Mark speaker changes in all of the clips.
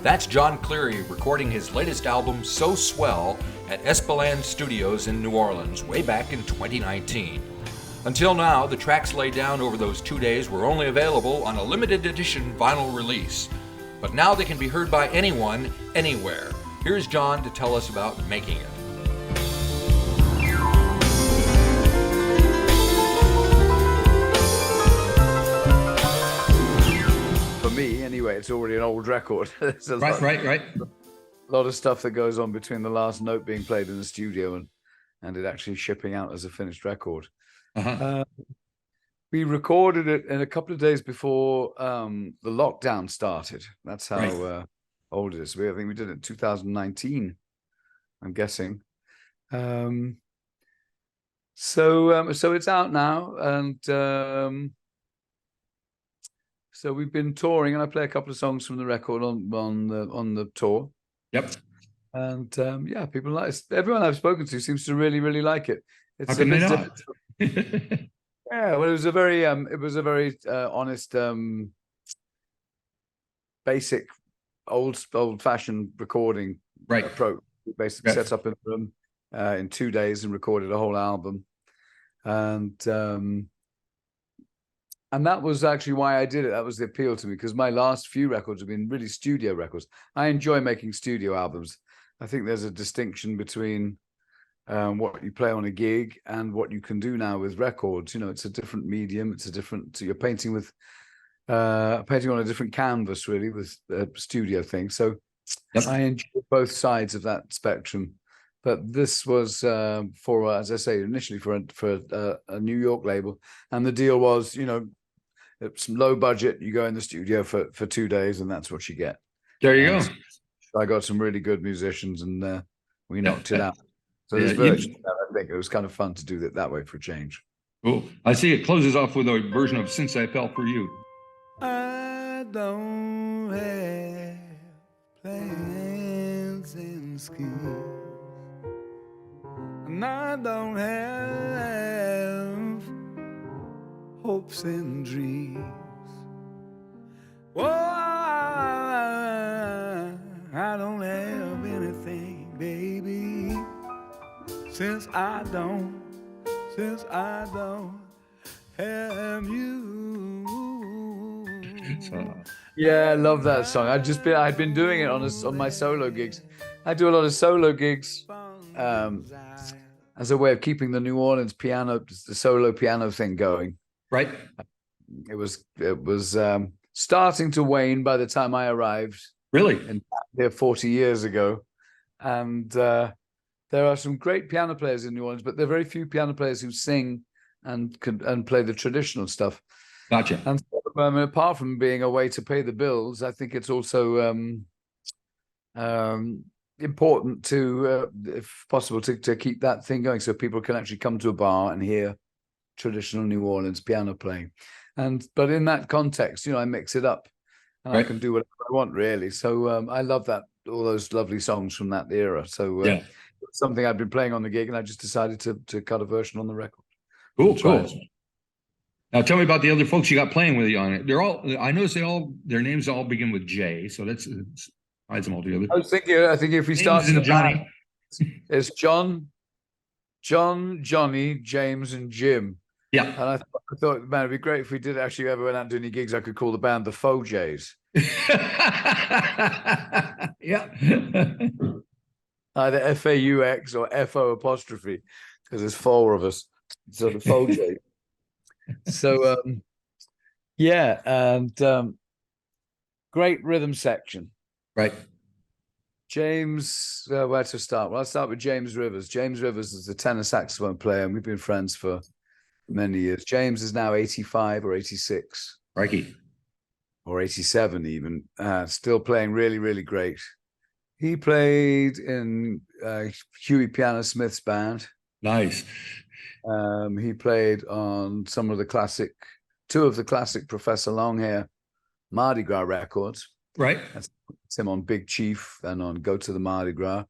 Speaker 1: That's Jon Cleary recording his latest album, So Swell, at Espeland Studios in New Orleans way back in 2019. Until now, the tracks laid down over those 2 days were only available on a limited edition vinyl release. But now they can be heard by anyone, anywhere. Here's Jon to tell us about making it.
Speaker 2: For me, anyway, it's already an old record.
Speaker 3: Right.
Speaker 2: A lot of stuff that goes on between the last note being played in the studio and it actually shipping out as a finished record. We recorded it in a couple of days before the lockdown started. That's how old it is. I think we did it in 2019, I'm guessing. So it's out now, and so we've been touring, and I play a couple of songs from the record on the tour.
Speaker 3: Yep.
Speaker 2: And people like it. Everyone I've spoken to seems to really, really like it. It's
Speaker 3: How can they not?
Speaker 2: Yeah, well, it was a very honest, basic, old-fashioned recording approach. We basically set up in a room in 2 days and recorded a whole album, and that was actually why I did it. That was the appeal to me, because my last few records have been really studio records. I enjoy making studio albums. I think there's a distinction between what you play on a gig and what you can do now with records. You know, it's a different medium. It's a different. So you're painting with painting on a different canvas, really, with the studio thing. So I enjoy both sides of that spectrum. But this was for, as I say, initially for a New York label, and the deal was, you know, it's low budget. You go in the studio for 2 days, and that's what you get.
Speaker 3: There you go.
Speaker 2: I got some really good musicians, and we knocked it out. So this version, I think it was kind of fun to do it that way for a change.
Speaker 3: Cool. I see it closes off with a version of Since I Fell for You.
Speaker 4: I don't have plans and schemes, and I don't have hopes and dreams. Oh, I don't have anything, baby, since I don't have you.
Speaker 2: Yeah, I love that song. I'd been doing it on my solo gigs. I do a lot of solo gigs as a way of keeping the New Orleans piano, the solo piano thing going.
Speaker 3: Right.
Speaker 2: It was starting to wane by the time I arrived.
Speaker 3: Really?
Speaker 2: Here 40 years ago, and there are some great piano players in New Orleans, but there are very few piano players who sing and play the traditional stuff.
Speaker 3: Gotcha.
Speaker 2: And I mean, apart from being a way to pay the bills, I think it's also important to, if possible, to keep that thing going, so people can actually come to a bar and hear traditional New Orleans piano playing. But in that context, you know, I mix it up, and I can do whatever I want, really. So I love that, all those lovely songs from that era. So it's something I'd been playing on the gig, and I just decided to cut a version on the record.
Speaker 3: Cool. Now tell me about the other folks you got playing with you on it. I noticed their names all begin with J, so that's ties them all together.
Speaker 2: I think if we start with Johnny, it's John, Johnny, James, and Jim.
Speaker 3: Yeah.
Speaker 2: And I thought, man, it'd be great if we did actually ever went out and do any gigs. I could call the band the Faux Jays.
Speaker 3: Yeah.
Speaker 2: Either FAUX or FO apostrophe, because there's 4 of us. So the Faux Jays. So great rhythm section.
Speaker 3: Right.
Speaker 2: James, where to start? Well, I'll start with James Rivers. James Rivers is a tenor saxophone player, and we've been friends for many years. James is now 85 or 86.
Speaker 3: Crikey.
Speaker 2: Or 87 even. Still playing really, really great. He played in Huey Piano Smith's band.
Speaker 3: Nice.
Speaker 2: He played on two of the classic Professor Longhair Mardi Gras records.
Speaker 3: Right.
Speaker 2: That's him on Big Chief and on Go to the Mardi Gras.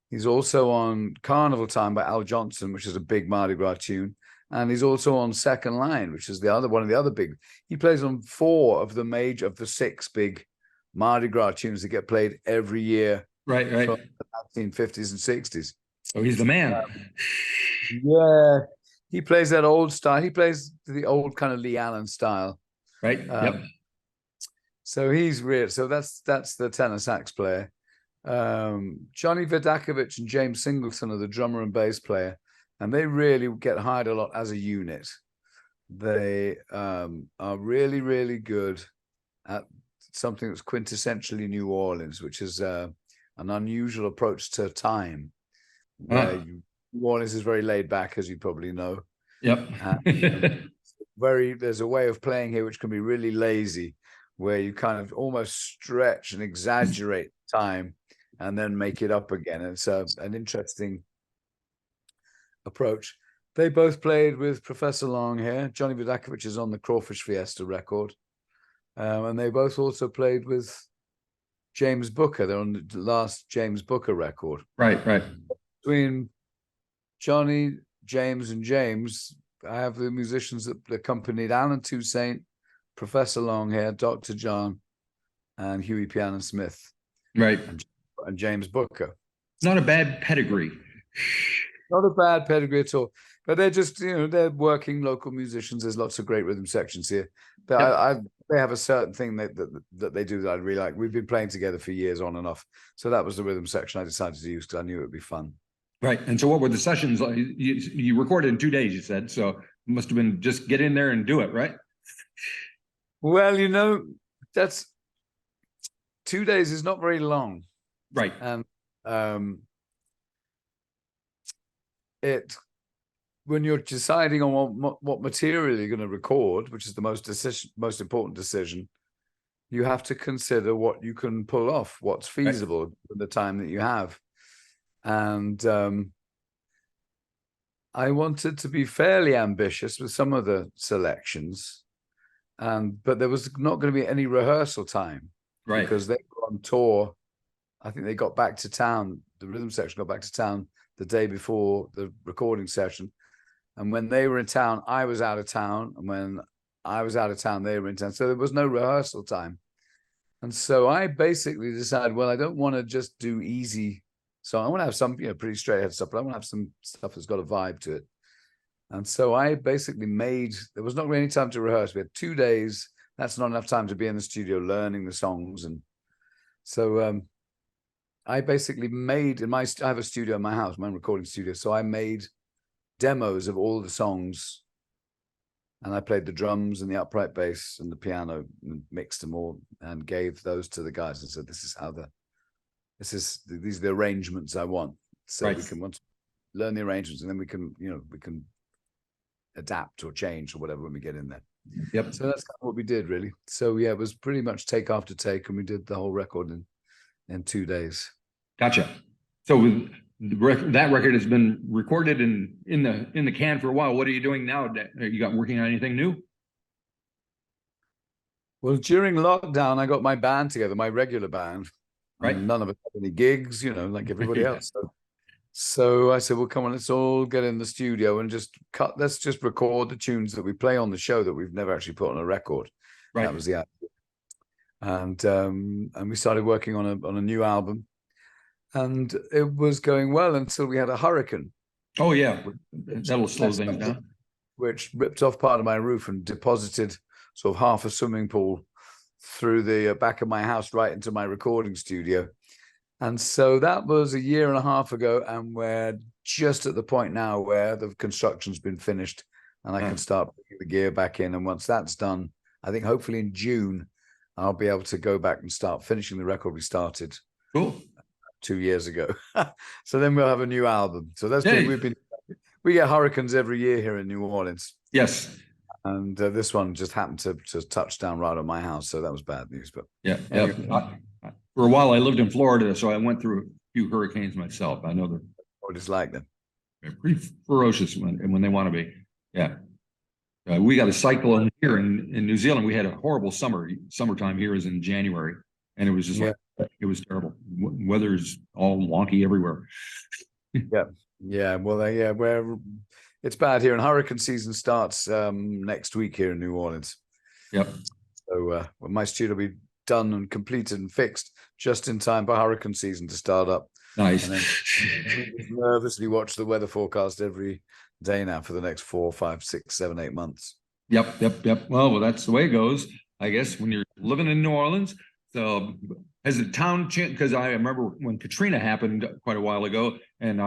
Speaker 2: He's also on Carnival Time by Al Johnson, which is a big Mardi Gras tune. And he's also on Second Line, which is one of the other big. He plays on 4 of the 6 big Mardi Gras tunes that get played every year
Speaker 3: Right, right.
Speaker 2: from the 1950s and 60s.
Speaker 3: So he's the man.
Speaker 2: Yeah, he plays that old style. He plays the old kind of Lee Allen style.
Speaker 3: Right. Yep.
Speaker 2: So he's real. So that's the tenor sax player. Johnny Vidakovich and James Singleton are the drummer and bass player, and they really get hired a lot as a unit. They are really, really good at something that's quintessentially New Orleans, which is an unusual approach to time. New Orleans is very laid back, as you probably know.
Speaker 3: Yep.
Speaker 2: There's a way of playing here which can be really lazy, where you kind of almost stretch and exaggerate time and then make it up again. And it's an interesting approach. They both played with Professor Longhair. Johnny Vidakovich is on the Crawfish Fiesta record. And they both also played with James Booker. They're on the last James Booker record.
Speaker 3: Right, right.
Speaker 2: Between Johnny, James, and James, I have the musicians that accompanied Alan Toussaint, Professor Longhair, Dr. John, and Huey Piano Smith.
Speaker 3: Right.
Speaker 2: And James Booker.
Speaker 3: Not a bad pedigree.
Speaker 2: Not a bad pedigree at all. But they're just, they're working local musicians. There's lots of great rhythm sections here. But they have a certain thing that they do that I really like. We've been playing together for years on and off. So that was the rhythm section I decided to use because I knew it would be fun.
Speaker 3: Right. And so what were the sessions? You recorded in 2 days, you said. So it must have been just get in there and do it, right?
Speaker 2: Well, that's 2 days is not very long.
Speaker 3: Right.
Speaker 2: And when you're deciding on what material you're going to record, which is the most important decision, you have to consider what you can pull off, what's feasible for the time that you have. And I wanted to be fairly ambitious with some of the selections, but there was not going to be any rehearsal time,
Speaker 3: right?
Speaker 2: Because they were on tour. I think they got back to town. The rhythm section got back to town the day before the recording session. And when they were in town, I was out of town. And when I was out of town, they were in town. So there was no rehearsal time. And so I basically decided, well, I don't want to just do easy. So I want to have some, pretty straight ahead stuff, but I want to have some stuff that's got a vibe to it. And so I basically there was not really any time to rehearse. We had 2 days. That's not enough time to be in the studio learning the songs. And so I basically made, I have a studio in my house, my own recording studio. So I made demos of all the songs, and I played the drums and the upright bass and the piano and mixed them all and gave those to the guys and said, these are the arrangements I want. So we can learn the arrangements, and then we can adapt or change or whatever when we get in there.
Speaker 3: Yep.
Speaker 2: So that's kind of what we did, really. So yeah, it was pretty much take after take, and we did the whole record in 2 days.
Speaker 3: Gotcha. So with that record has been recorded in the can for a while. What are you doing now? Are you working on anything new?
Speaker 2: Well, during lockdown, I got my band together, my regular band.
Speaker 3: Right.
Speaker 2: None of us had any gigs, like everybody else. So I said, well, come on, let's all get in the studio and let's just record the tunes that we play on the show that we've never actually put on a record.
Speaker 3: Right.
Speaker 2: That was the idea. And we started working on a new album. And it was going well until we had a hurricane.
Speaker 3: Oh, yeah. That'll slow things down.
Speaker 2: Which ripped off part of my roof and deposited sort of half a swimming pool through the back of my house right into my recording studio. And so that was 1.5 years ago. And we're just at the point now where the construction's been finished and I can start putting the gear back in. And once that's done, I think hopefully in June, I'll be able to go back and start finishing the record we started.
Speaker 3: Cool.
Speaker 2: 2 years ago. So then we'll have a new album. So that's we get hurricanes every year here in New Orleans.
Speaker 3: Yes.
Speaker 2: And this one just happened to touch down right on my house. So that was bad news. But
Speaker 3: anyway. For a while I lived in Florida, so I went through a few hurricanes myself. I know
Speaker 2: what it's like them.
Speaker 3: They're pretty ferocious when they want to be. Yeah. We got a cyclone here in New Zealand. We had a horrible summertime here is in January. And it was just it was terrible. Weather's all wonky everywhere.
Speaker 2: Yeah. Well, where it's bad here, and hurricane season starts next week here in New Orleans.
Speaker 3: Yep.
Speaker 2: So my studio will be done and completed and fixed just in time for hurricane season to start up.
Speaker 3: Nice.
Speaker 2: And then nervously watch the weather forecast every day now for the next 4, 5, 6, 7, 8 months.
Speaker 3: Yep. Well, that's the way it goes, I guess, when you're living in New Orleans. So has the town changed? Because I remember when Katrina happened quite a while ago, and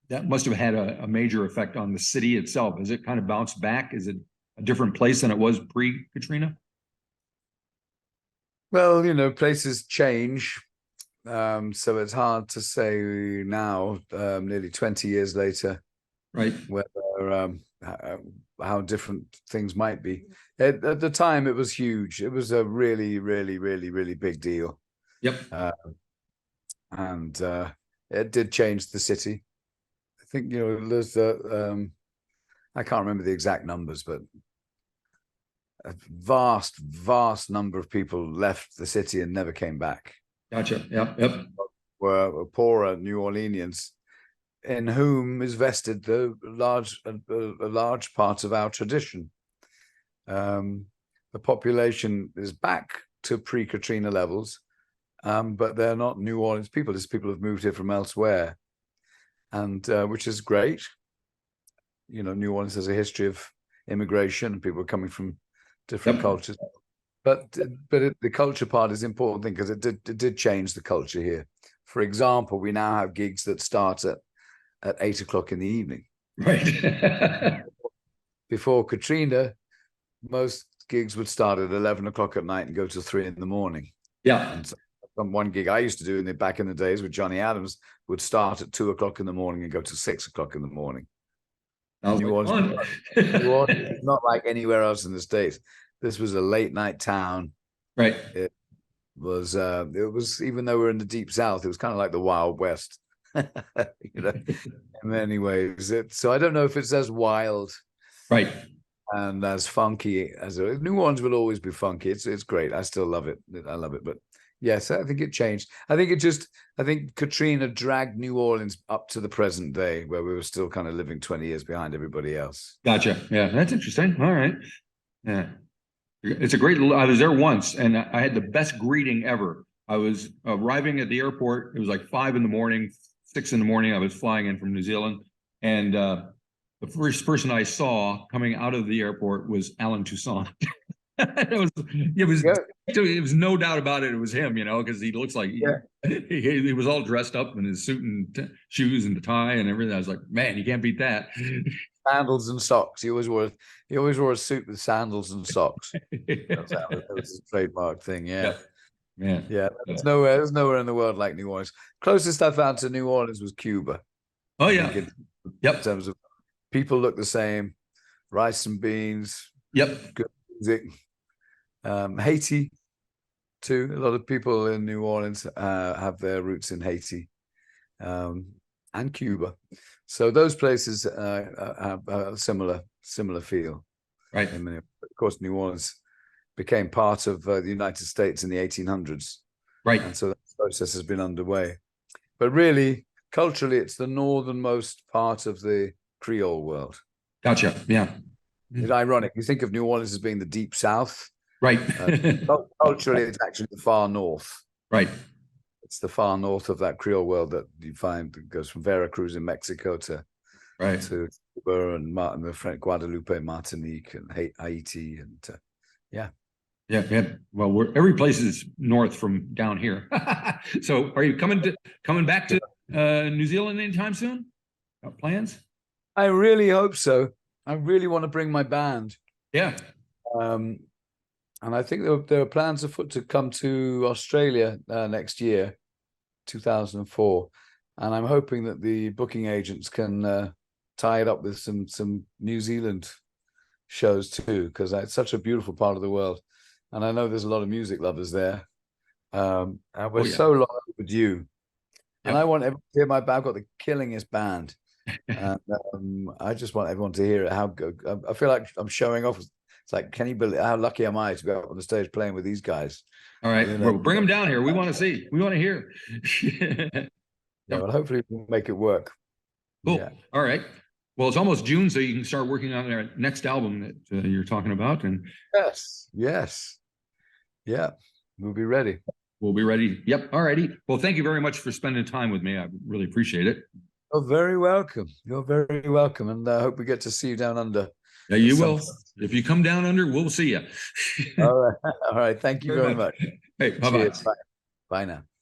Speaker 3: that must have had a major effect on the city itself. Has it kind of bounced back? Is it a different place than it was pre-Katrina?
Speaker 2: Well, places change. So it's hard to say now, nearly 20 years later,
Speaker 3: right,
Speaker 2: whether how different things might be. At the time, it was huge. It was a really, really, really, really big deal.
Speaker 3: Yep.
Speaker 2: And it did change the city. I think, there's I can't remember the exact numbers, but a vast, vast number of people left the city and never came back.
Speaker 3: Gotcha. Yep.
Speaker 2: Were poorer New Orleanians, in whom is vested a large part of our tradition. The population is back to pre-Katrina levels, but they're not New Orleans people. These people have moved here from elsewhere, and which is great. New Orleans has a history of immigration, and people are coming from different cultures. But the culture part is important thing, because it did change the culture here. For example, we now have gigs that start at 8 o'clock in the evening.
Speaker 3: Right.
Speaker 2: Before Katrina, most gigs would start at 11 o'clock at night and go till 3 in the morning.
Speaker 3: Yeah.
Speaker 2: And so one gig I used to do back in the days with Johnny Adams would start at 2 o'clock in the morning and go to 6 o'clock in the morning. New Orleans is not like anywhere else in the States. This was a late night town.
Speaker 3: Right.
Speaker 2: It was even though we're in the deep South, it was kind of like the Wild West. In many ways. So I don't know if it's as wild,
Speaker 3: right,
Speaker 2: and as funky as New Orleans will always be funky. It's great. I still love it. I love it. But yes, I think it changed. I think Katrina dragged New Orleans up to the present day, where we were still kind of living 20 years behind everybody else.
Speaker 3: Gotcha. Yeah, that's interesting. All right. Yeah. It's a great, I was there once, and I had the best greeting ever. I was arriving at the airport. It was like 5 in the morning, 6 in the morning. I was flying in from New Zealand. And the first person I saw coming out of the airport was Alan Toussaint. it was no doubt about it. It was him, because he looks like he was all dressed up in his suit and shoes and the tie and everything. I was like, man, you can't beat that.
Speaker 2: Sandals and socks. He always wore a suit with sandals and socks. That was a trademark thing. Yeah. There's nowhere in the world like New Orleans. Closest I found to New Orleans was Cuba.
Speaker 3: Oh yeah.
Speaker 2: In terms of people look the same, rice and beans.
Speaker 3: Yep.
Speaker 2: Good music. Haiti too. A lot of people in New Orleans have their roots in Haiti, and Cuba. So those places have a similar feel.
Speaker 3: Right.
Speaker 2: Of course, New Orleans became part of the United States in the 1800s.
Speaker 3: Right.
Speaker 2: And so that process has been underway. But really, culturally, it's the northernmost part of the Creole world.
Speaker 3: Gotcha. Yeah.
Speaker 2: It's ironic. You think of New Orleans as being the deep South.
Speaker 3: Right.
Speaker 2: Culturally, it's actually the far north.
Speaker 3: Right.
Speaker 2: It's the far north of that Creole world that you find that goes from Veracruz in Mexico to Cuba and the French Guadeloupe, Martinique, and Haiti, and yeah.
Speaker 3: Well, every place is north from down here. So, are you coming back to New Zealand anytime soon? Got plans?
Speaker 2: I really hope so. I really want to bring my band.
Speaker 3: Yeah.
Speaker 2: And I think there are plans afoot to come to Australia next year, 2004. And I'm hoping that the booking agents can tie it up with some New Zealand shows too, because it's such a beautiful part of the world. And I know there's a lot of music lovers there. And we're so long overdue. And I want everyone to hear my band. I've got the killingest band. And I just want everyone to hear it. How good. I feel like I'm showing off. It's like, can you believe how lucky am I to be up on the stage playing with these guys?
Speaker 3: All right. Well, bring them down here. We want to see. We want to hear.
Speaker 2: Well, hopefully we'll make it work.
Speaker 3: Cool. Yeah. All right. Well, it's almost June, so you can start working on their next album that you're talking about. And
Speaker 2: yes. Yeah, we'll be ready.
Speaker 3: We'll be ready. Yep. All righty. Well, thank you very much for spending time with me. I really appreciate it.
Speaker 2: You're very welcome. You're very welcome. And I hope we get to see you down under.
Speaker 3: Yeah, you will. If you come down under, we'll see you.
Speaker 2: All right. All right. Thank you very much.
Speaker 3: Hey, bye-bye.
Speaker 2: Cheers. Bye. Bye now.